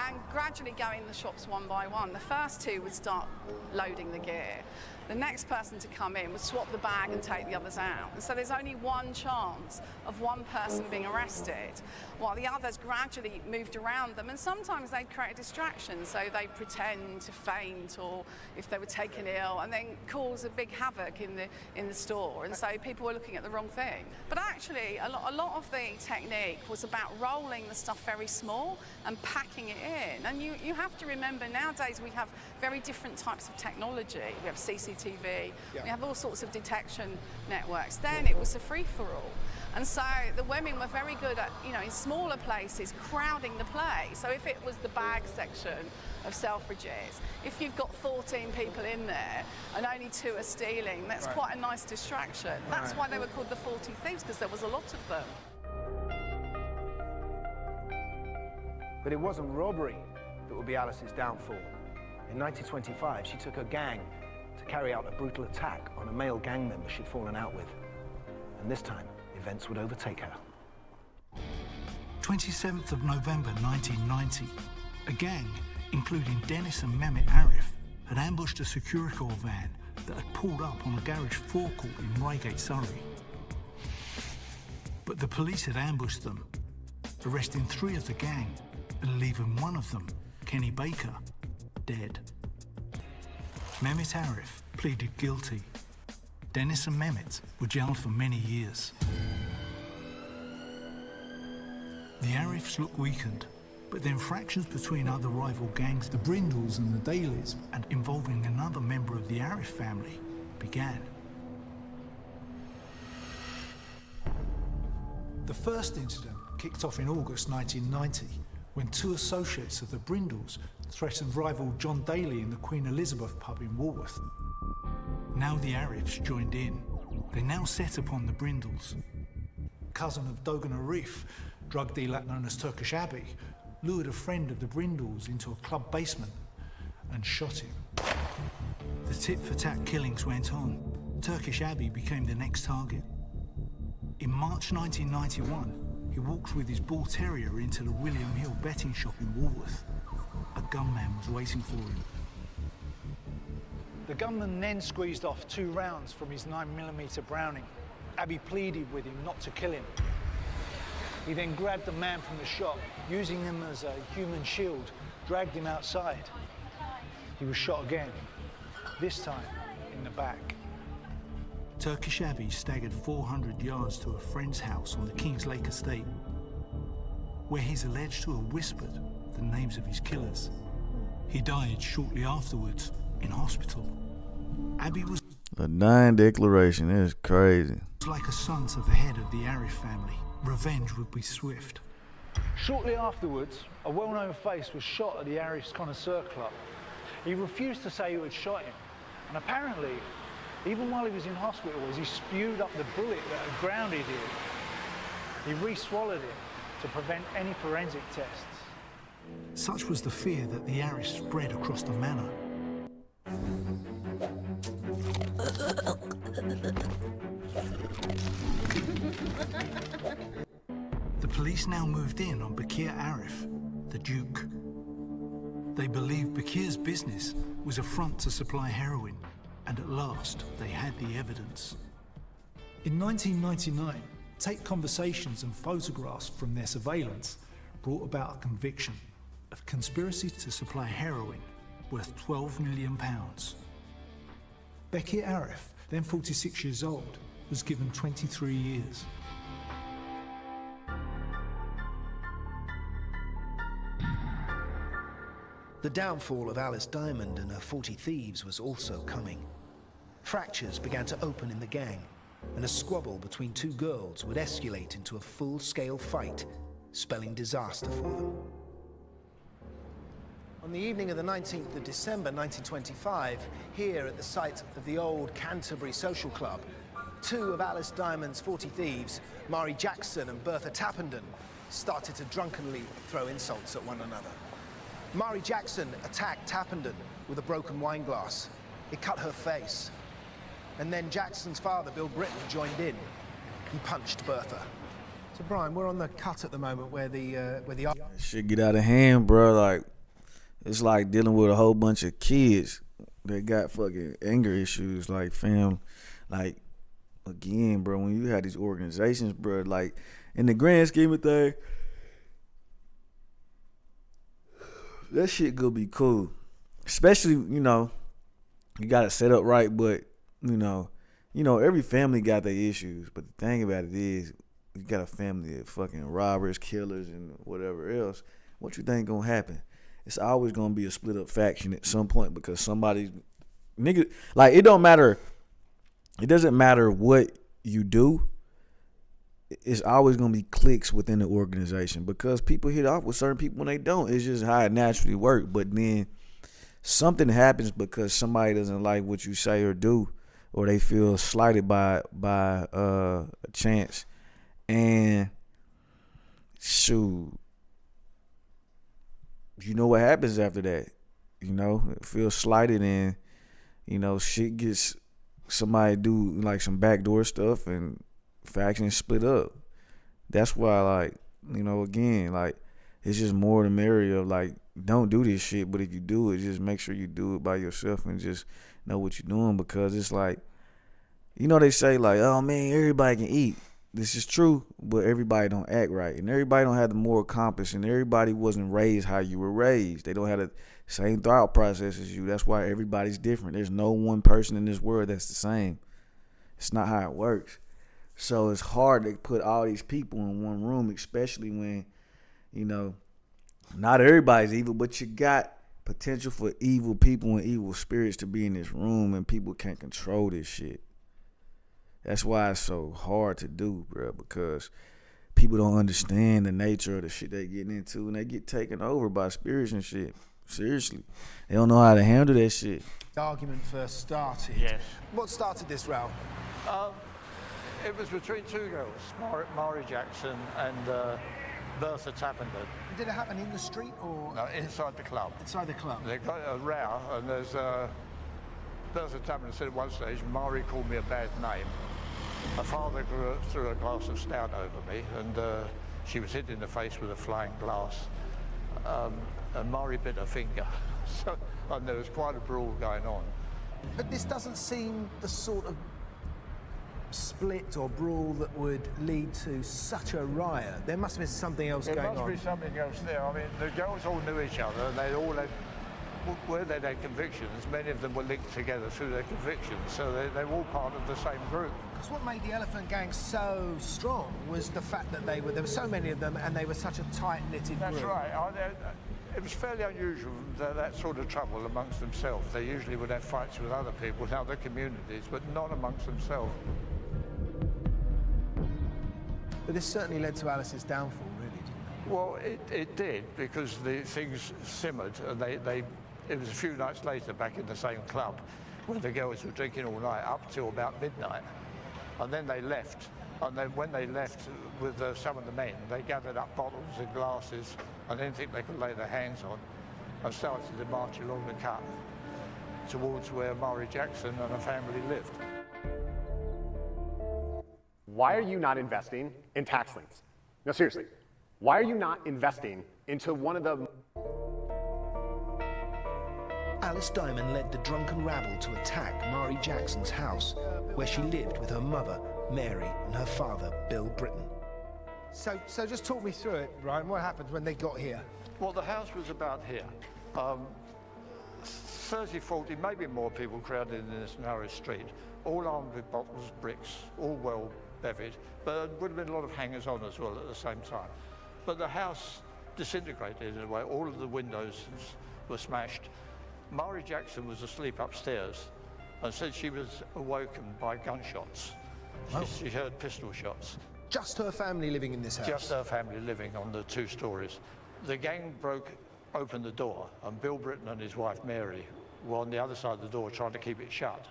and gradually go in the shops one by one. The first two would start loading the gear. The next person to come in would swap the bag and take the others out. And so there's only one chance of one person being arrested, while the others gradually moved around them. And sometimes they'd create a distraction, so they'd pretend to faint, or if they were taken ill, and then cause a big havoc in the store. And so people were looking at the wrong thing. But actually, a lot of the technique was about rolling the stuff very small and packing it in. And you have to remember, nowadays we have very different types of technology. We have CCTV, we have all sorts of detection networks. Then it was a free-for-all. And so the women were very good at, in smaller places, crowding the place. So if it was the bag section of Selfridges, if you've got 14 people in there and only 2 are stealing, that's quite a nice distraction. That's why they were called the 40 Thieves, because there was a lot of them. But it wasn't robbery that would be Alice's downfall. In 1925, she took her gang to carry out a brutal attack on a male gang member she'd fallen out with. And this time, events would overtake her. 27th of November 1990, a gang, including Dennis and Mehmet Arif, had ambushed a Securicorps van that had pulled up on a garage forecourt in Reigate, Surrey. But the police had ambushed them, arresting 3 of the gang and leaving one of them, Kenny Baker, dead. Mehmet Arif pleaded guilty. Dennis and Mehmet were jailed for many years. The Arifs looked weakened, but then fractions between other rival gangs, the Brindles and the Dailies, and involving another member of the Arif family, began. The first incident kicked off in August 1990, when 2 associates of the Brindles threatened rival John Daly in the Queen Elizabeth pub in Walworth. Now the Arifs joined in. They now set upon the Brindles. Cousin of Dogan Arif, drug dealer known as Turkish Abbey, lured a friend of the Brindles into a club basement and shot him. The tit-for-tat killings went on. Turkish Abbey became the next target. In March 1991, he walked with his bull terrier into the William Hill betting shop in Walworth. A gunman was waiting for him. The gunman then squeezed off 2 rounds from his 9mm Browning. Abbey pleaded with him not to kill him. He then grabbed the man from the shop, using him as a human shield, dragged him outside. He was shot again, this time in the back. Turkish Abbey staggered 400 yards to a friend's house on the Kings Lake estate, where he's alleged to have whispered the names of his killers. He died shortly afterwards in hospital. Abbey was A dying declaration is crazy. like a son to the head of the Arif family. Revenge would be swift. Shortly afterwards, a well-known face was shot at the Arif's Connoisseur Club. He refused to say who had shot him, and apparently, even while he was in hospital, as he spewed up the bullet that had grounded him, he re-swallowed it to prevent any forensic tests. Such was the fear that the Irish spread across the manor. The police now moved in on Bakir Arif, the Duke. They believed Bakir's business was a front to supply heroin, and at last they had the evidence. In 1999, tape conversations and photographs from their surveillance brought about a conviction of conspiracy to supply heroin worth £12 million. Bekir Arif, then 46 years old, was given 23 years. The downfall of Alice Diamond and her 40 thieves was also coming. Fractures began to open in the gang, and a squabble between two girls would escalate into a full-scale fight, spelling disaster for them. On the evening of the 19th of December 1925, here at the site of the old Canterbury Social Club, two of Alice Diamond's 40 thieves, Mari Jackson and Bertha Tappenden, started to drunkenly throw insults at one another. Mari Jackson attacked Tappenden with a broken wine glass. It cut her face. And then Jackson's father, Bill Britton, joined in. He punched Bertha. So Brian, we're on the cut at the moment where the Shit get out of hand, bro. Like, it's like dealing with a whole bunch of kids that got fucking anger issues. Like, fam, like, again, bro, when you had these organizations, bro, like, in the grand scheme of things, that shit gonna be cool. Especially, you know, you got it set up right, but, you know, every family got their issues. But the thing about it is, you got a family of fucking robbers, killers, and whatever else. What you think gonna happen? It's always gonna be a split up faction at some point because somebody, nigga, like, it don't matter. It doesn't matter what you do. It's always gonna be cliques within the organization because people hit off with certain people when they don't. It's just how it naturally works. But then something happens because somebody doesn't like what you say or do, or they feel slighted by a chance, and shoot, you know what happens after that. You know, it feels slighted, and you know, shit gets, somebody do like some backdoor stuff and factions split up. That's why, like, you know, again, like, it's just more the merrier of, like, don't do this shit, but if you do it, just make sure you do it by yourself and just know what you're doing, because it's like, you know, they say, like, oh man, everybody can eat. This is true, but everybody don't act right, and everybody don't have the moral compass, and everybody wasn't raised how you were raised. They don't have the same thought process as you. That's why everybody's different. There's no one person in this world that's the same. It's not how it works. So it's hard to put all these people in one room, especially when, you know, not everybody's evil, but you got potential for evil people and evil spirits to be in this room, and people can't control this shit. That's why it's so hard to do, bro, because people don't understand the nature of the shit they getting into, and they get taken over by spirits and shit. Seriously. They don't know how to handle that shit. The argument first started. Yes. What started this row? It was between two girls, Mari Jackson and Bertha Tappenden. Did it happen in the street or? No, inside the club. Inside the club. They got a row, and there's Bertha Tappenden said at one stage, Mari called me a bad name. Her father threw a glass of stout over me, and she was hit in the face with a flying glass. And Mari bit her finger. So, and there was quite a brawl going on. But this doesn't seem the sort of split or brawl that would lead to such a riot. There must have been something else going on. There must be something else there. I mean, the girls all knew each other, and they all had, where they had convictions, many of them were linked together through their convictions, so they were all part of the same group. Because what made the Elephant Gang so strong was the fact that there were so many of them, and they were such a tight-knitted group. That's right. It was fairly unusual, that sort of trouble amongst themselves. They usually would have fights with other people in other communities, but not amongst themselves. But this certainly led to Alice's downfall, really, didn't it? Well, it did, because the things simmered, and it was a few nights later, back in the same club, when the girls were drinking all night, up till about midnight. And then they left, And then when they left with some of the men, they gathered up bottles and glasses and anything they could lay their hands on and started to march along the cut towards where Maury Jackson and her family lived. Why are you not investing in tax liens? No, seriously, why are you not investing into one of the... Alice Diamond led the drunken rabble to attack Maury Jackson's house, where she lived with her mother, Mary, and her father, Bill Britton. So just talk me through it, Ryan. What happened when they got here? Well, the house was about here. 30, 40, maybe more people crowded in this narrow street, all armed with bottles, bricks, all well bevied, but there would have been a lot of hangers-on as well at the same time. But the house disintegrated in a way. All of the windows were smashed. Maury Jackson was asleep upstairs and said she was awoken by gunshots. She heard pistol shots. Just her family living in this house? Just her family living on the 2 stories. The gang broke open the door, and Bill Britton and his wife Mary were on the other side of the door trying to keep it shut.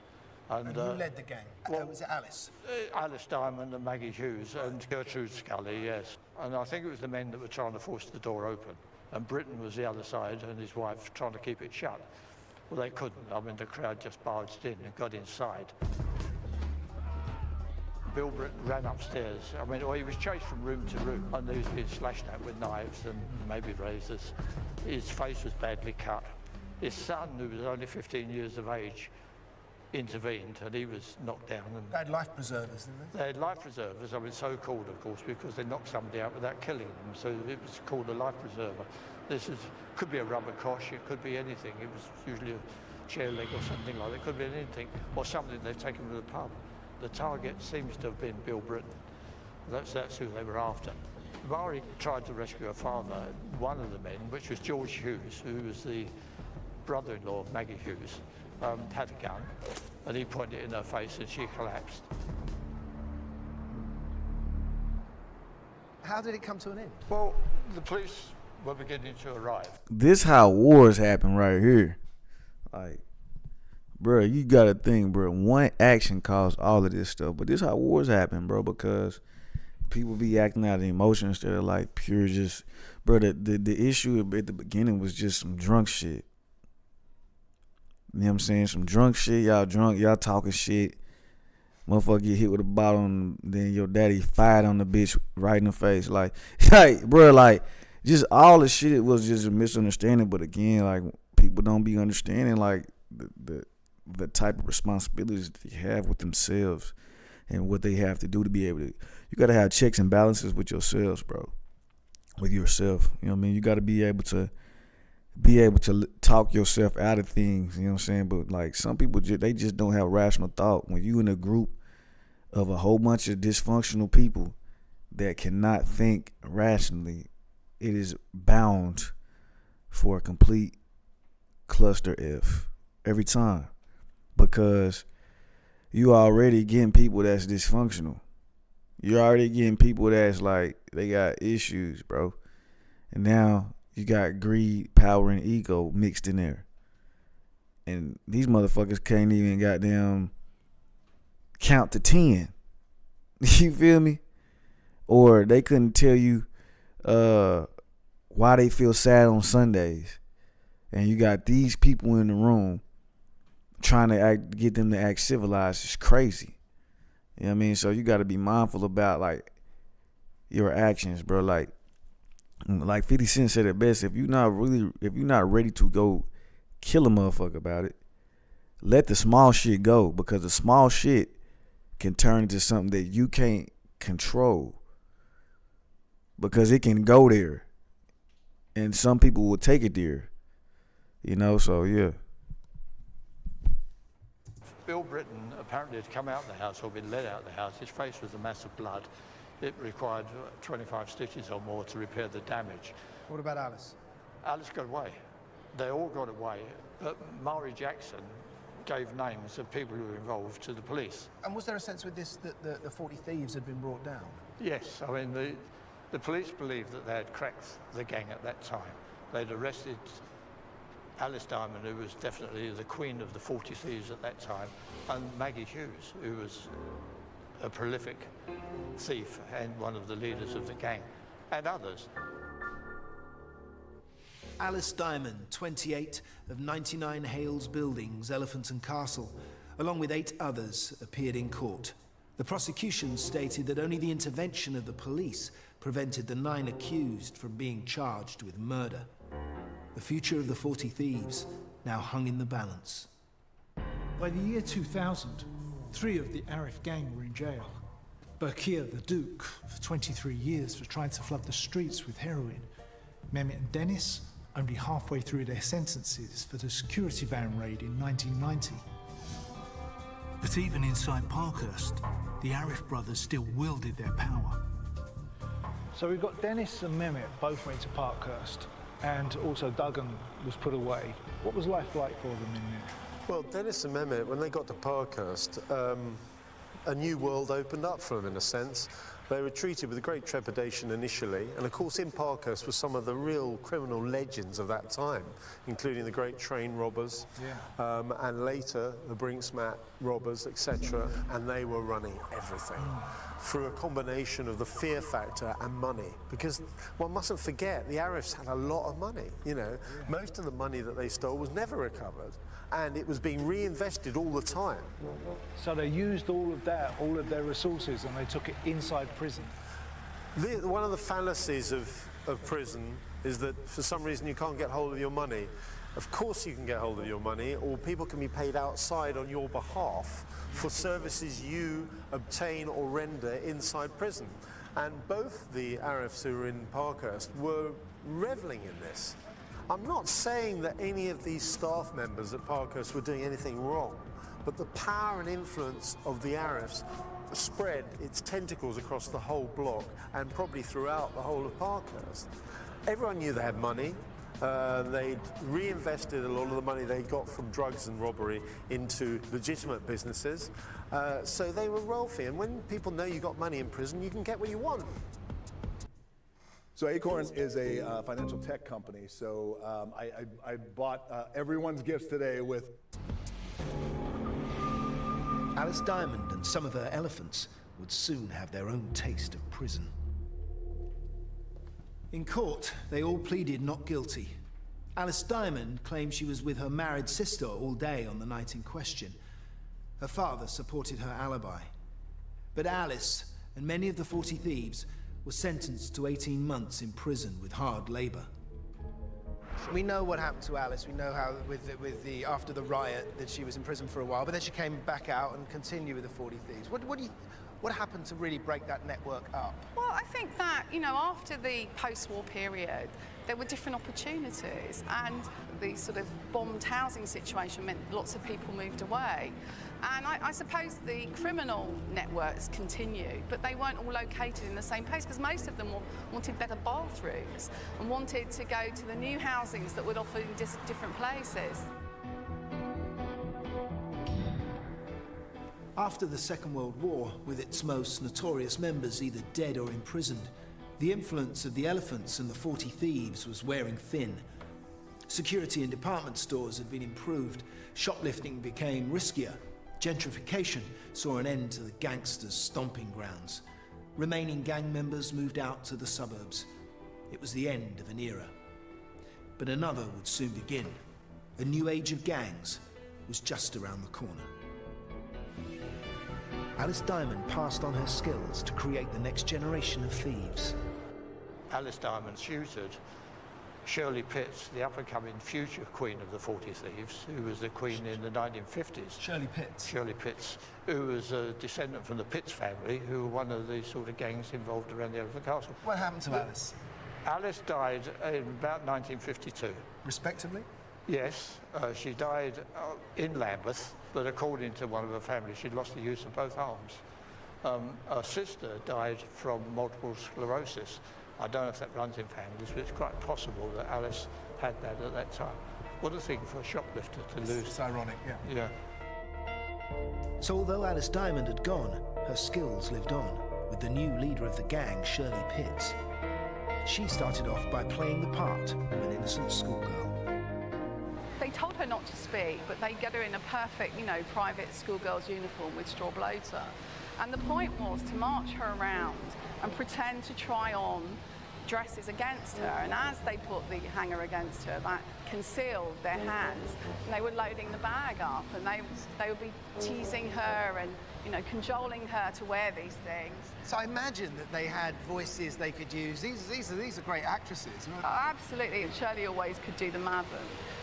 And who led the gang? Was it Alice? Alice Diamond and Maggie Hughes and Gertrude Scully, yes. And I think it was the men that were trying to force the door open. And Britton was the other side and his wife trying to keep it shut. Well, they couldn't. I mean, the crowd just barged in and got inside. Bill Britton ran upstairs. I mean, he was chased from room to room, and he was being slashed at with knives and maybe razors. His face was badly cut. His son, who was only 15 years of age, intervened, and he was knocked down. And they had life preservers, didn't they? They had life preservers. I mean, so called, of course, because they knocked somebody out without killing them. So it was called a life preserver. Could be a rubber cosh, it could be anything. It was usually a chair leg or something like that. It could be anything, or something they'd taken to the pub. The target seems to have been Bill Britton. That's who they were after. Maury tried to rescue her father, one of the men, which was George Hughes, who was the brother-in-law of Maggie Hughes, had a gun, and he pointed it in her face and she collapsed. How did it come to an end? Well, the police were beginning to arrive. This how wars happen right here. Like, bro, you gotta think, bro. One action caused all of this stuff, but this how wars happen, bro. Because people be acting out of emotion instead of like pure just, bro. The issue at the beginning was just some drunk shit. You know what I'm saying? Some drunk shit. Y'all drunk. Y'all talking shit. Motherfucker get hit with a bottle, and then your daddy fired on the bitch right in the face. Like, bro, like, just all the shit was just a misunderstanding. But again, like, people don't be understanding like the type of responsibilities that they have with themselves and what they have to do to be able to. You gotta have checks and balances with yourselves, bro. With yourself, you know what I mean. You gotta be able to talk yourself out of things. You know what I'm saying. But like some people, they just don't have rational thought. When you in a group of a whole bunch of dysfunctional people that cannot think rationally, it is bound for a complete cluster F every time, because you already getting people that's dysfunctional. You're already getting people that's like they got issues, bro. And now you got greed, power, and ego mixed in there. And these motherfuckers can't even goddamn count to 10. You feel me? Or they couldn't tell you why they feel sad on Sundays. And you got these people in the room trying to get them to act civilized. It's crazy. You know what I mean? So you got to be mindful about like your actions, bro. Like 50 Cent said it best. If you're not ready to go kill a motherfucker about it, let the small shit go, because the small shit can turn into something that you can't control, because it can go there and some people will take it there, you know. So yeah. Bill Britton apparently had come out of the house or been led out of the house. His face was a mass of blood. It required 25 stitches or more to repair the damage. What about Alice? Alice got away. They all got away, but Maury Jackson gave names of people who were involved to the police. And was there a sense with this that the 40 thieves had been brought down? Yes, I mean, the police believed that they had cracked the gang at that time. They'd arrested Alice Diamond, who was definitely the queen of the 40 thieves at that time, and Maggie Hughes, who was a prolific thief and one of the leaders of the gang, and others. Alice Diamond, 28 of 99 Hales Buildings, Elephant and Castle, along with 8 others, appeared in court. The prosecution stated that only the intervention of the police prevented the 9 accused from being charged with murder. The future of the 40 thieves now hung in the balance. By the year 2000, 3 of the Arif gang were in jail. Bakir the Duke for 23 years for trying to flood the streets with heroin. Mehmet and Dennis only halfway through their sentences for the security van raid in 1990. But even inside Parkhurst, the Arif brothers still wielded their power. So we've got Dennis and Mehmet both went to Parkhurst, and also Duggan was put away. What was life like for them in there? Well, Dennis and Mehmet, when they got to Parkhurst, a new world opened up for them in a sense. They were treated with great trepidation initially, and of course in Parkhurst were some of the real criminal legends of that time, including the great train robbers, and later the Brinksmat robbers, etc. And they were running everything through a combination of the fear factor and money, because one mustn't forget the Arifs had a lot of money. You know, most of the money that they stole was never recovered, and it was being reinvested all the time. So they used all of that, all of their resources, and they took it inside prison. One of the fallacies of prison is that for some reason you can't get hold of your money. Of course you can get hold of your money, or people can be paid outside on your behalf for services you obtain or render inside prison. And both the Arifs who were in Parkhurst were reveling in this. I'm not saying that any of these staff members at Parkhurst were doing anything wrong, but the power and influence of the Arifs spread its tentacles across the whole block and probably throughout the whole of Parkhurst. Everyone knew they had money. They'd reinvested a lot of the money they got from drugs and robbery into legitimate businesses. So they were wealthy. And when people know you got money in prison, you can get what you want. So Acorn is a financial tech company. So I bought everyone's gifts today with... Alice Diamond and some of her elephants would soon have their own taste of prison. In court, they all pleaded not guilty. Alice Diamond claimed she was with her married sister all day on the night in question. Her father supported her alibi. But Alice and many of the 40 thieves were sentenced to 18 months in prison with hard labor. We know what happened to Alice. We know how, after the riot, that she was in prison for a while, but then she came back out and continued with the 40 Thieves. What happened to really break that network up? Well, I think that, you know, after the post-war period, there were different opportunities, and the sort of bombed housing situation meant lots of people moved away. And I suppose the criminal networks continued, but they weren't all located in the same place, because most of them wanted better bathrooms and wanted to go to the new housings that would offer in different places. After the Second World War, with its most notorious members either dead or imprisoned, the influence of the elephants and the 40 thieves was wearing thin. Security in department stores had been improved, shoplifting became riskier, gentrification saw an end to the gangsters' stomping grounds. Remaining gang members moved out to the suburbs. It was the end of an era. But another would soon begin. A new age of gangs was just around the corner. Alice Diamond passed on her skills to create the next generation of thieves. Alice Diamond tutored Shirley Pitts, the up-and-coming future queen of the 40 Thieves, who was the queen in the 1950s. Shirley Pitts? Shirley Pitts, who was a descendant from the Pitts family, who were one of the sort of gangs involved around the Elephant Castle. What happened to Alice? Alice died in about 1952. Respectively? Yes, she died in Lambeth, but according to one of her family, she'd lost the use of both arms. Her sister died from multiple sclerosis. I don't know if that runs in families, but it's quite possible that Alice had that at that time. What a thing for a shoplifter to lose. It's ironic, yeah. Yeah. So although Alice Diamond had gone, her skills lived on, with the new leader of the gang, Shirley Pitts. She started off by playing the part of an innocent schoolgirl. They told her not to speak, but they get her in a perfect, you know, private schoolgirl's uniform with straw bloater. And the point was to march her around and pretend to try on dresses against her, and as they put the hanger against her, that concealed their hands, and they were loading the bag up, and they would be teasing her and, you know, cajoling her to wear these things. So I imagine that they had voices they could use. These are great actresses, right? Absolutely, and Shirley always could do the Maven.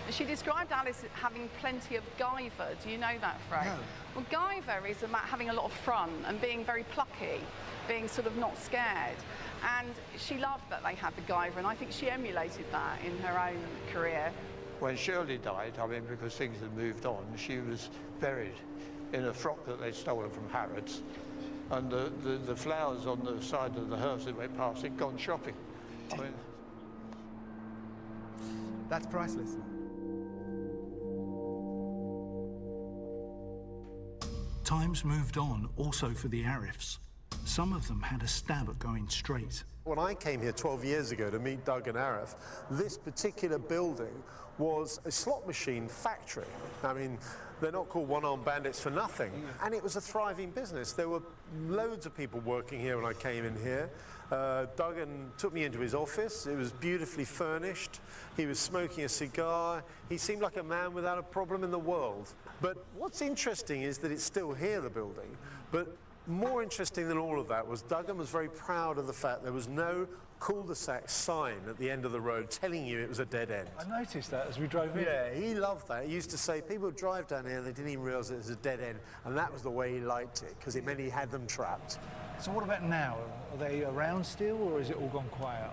And she described Alice as having plenty of guyver. Do you know that phrase? No. Well, guyver is about having a lot of fun and being very plucky, being sort of not scared. And she loved that they had the guyver, and I think she emulated that in her own career. When Shirley died, I mean, because things had moved on, she was buried in a frock that they'd stolen from Harrods. And the flowers on the side of the hearse that went past had gone shopping. I mean, that's priceless. Times moved on also for the Arifs. Some of them had a stab at going straight. When I came here 12 years ago to meet Doug and Arif, this particular building was a slot machine factory. I mean, they're not called one-armed bandits for nothing. And it was a thriving business. There were loads of people working here when I came in here. Doug took me into his office. It was beautifully furnished. He was smoking a cigar. He seemed like a man without a problem in the world. But what's interesting is that it's still here, the building. But more interesting than all of that was Duggan was very proud of the fact there was no cul-de-sac sign at the end of the road telling you it was a dead end. I noticed that as we drove in. Yeah, he loved that. He used to say people would drive down here and they didn't even realise it was a dead end, and that was the way he liked it, because it meant he had them trapped. So what about now? Are they around still, or is it all gone quiet?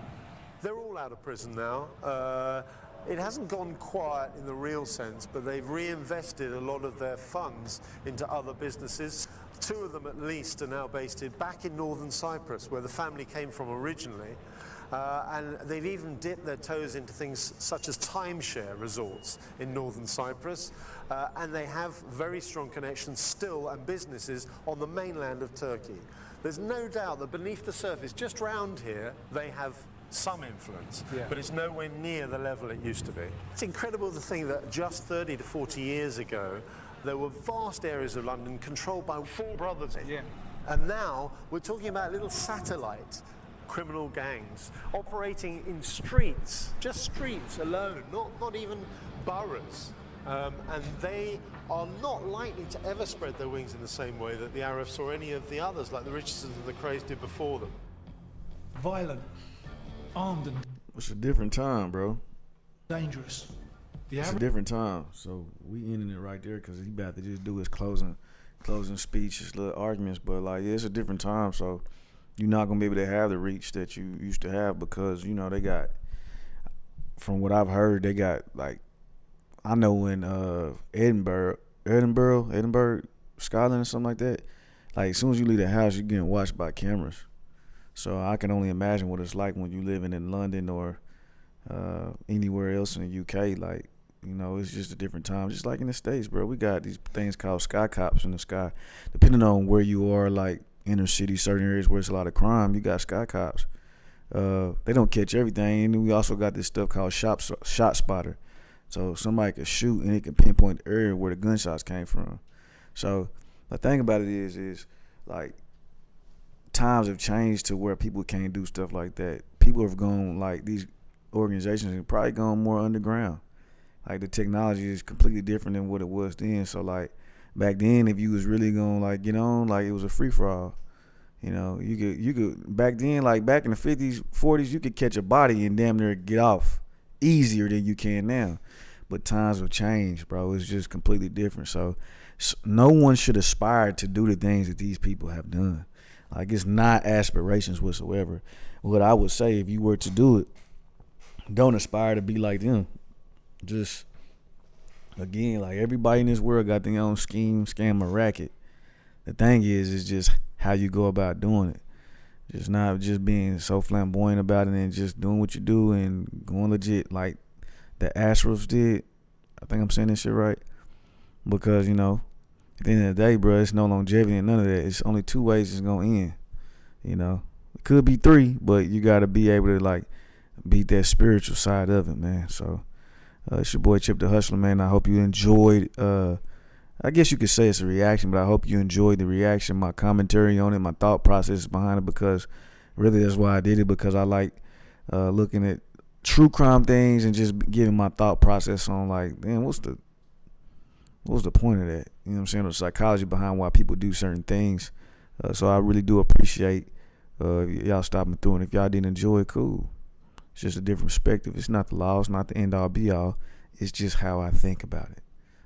They're all out of prison now. It hasn't gone quiet in the real sense, but they've reinvested a lot of their funds into other businesses. Two of them at least are now based back in northern Cyprus, where the family came from originally. And they've even dipped their toes into things such as timeshare resorts in northern Cyprus. And they have very strong connections still and businesses on the mainland of Turkey. There's no doubt that beneath the surface, just round here, they have some influence, but it's nowhere near the level it used to be. It's incredible to think that just 30 to 40 years ago, there were vast areas of London controlled by four brothers. And now we're talking about little satellite criminal gangs operating in streets, just streets alone, not even boroughs. And they are not likely to ever spread their wings in the same way that the Arifs or any of the others, like the Richardsons and the Crays, did before them. Violent, armed and It's a different time, bro. dangerous. It's a different time. So we ending it right there because he about to just do his closing speech, his little arguments. But like, yeah, it's a different time. So you're not gonna be able to have the reach that you used to have because you know they got. From what I've heard, they got like, I know in Edinburgh, Scotland or something like that. Like as soon as you leave the house, you're getting watched by cameras. So I can only imagine what it's like when you living in London or anywhere else in the UK. Like, you know, it's just a different time. Just like in the States, bro, we got these things called sky cops in the sky. Depending on where you are, like inner city, certain areas where there's a lot of crime, you got sky cops. They don't catch everything. And we also got this stuff called shot spotter. So somebody can shoot and it can pinpoint the area where the gunshots came from. So the thing about it is like times have changed to where people can't do stuff like that. People have gone, like these organizations have probably gone more underground. Like the technology is completely different than what it was then. So like back then, if you was really gonna like get on, like it was a free for all. You know, you could back then, like back in the 50s, 40s, you could catch a body and damn near get off easier than you can now. But times have changed, bro. It's just completely different. So no one should aspire to do the things that these people have done. Like it's not aspirations whatsoever. What I would say, if you were to do it, don't aspire to be like them. Just, again, like everybody in this world got their own scheme, scam, or racket. The thing is just how you go about doing it. Just not just being so flamboyant about it and just doing what you do and going legit like the Astros did. I think I'm saying this shit right. Because, you know, at the end of the day, bro, it's no longevity and none of that. It's only two ways it's going to end. You know, it could be three, but you got to be able to, like, beat that spiritual side of it, man. So, it's your boy Chip the Hustler, man. I hope you enjoyed I guess you could say it's a reaction, but I hope you enjoyed the reaction, my commentary on it, my thought process behind it, because really that's why I did it, because I like looking at true crime things and just giving my thought process on, like, man, what's the point of that? You know what I'm saying? The psychology behind why people do certain things. So I really do appreciate y'all stopping through, and if y'all didn't enjoy it, cool. It's just a different perspective. It's not the law. It's not the end all be all. It's just how I think about it.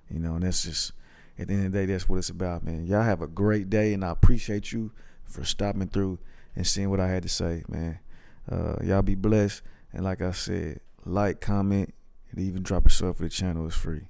You know, and that's just, at the end of the day, that's what it's about, man. Y'all have a great day, and I appreciate you for stopping through and seeing what I had to say, man. Y'all be blessed, and like I said, like, comment, and even drop a sub for the channel. It's free.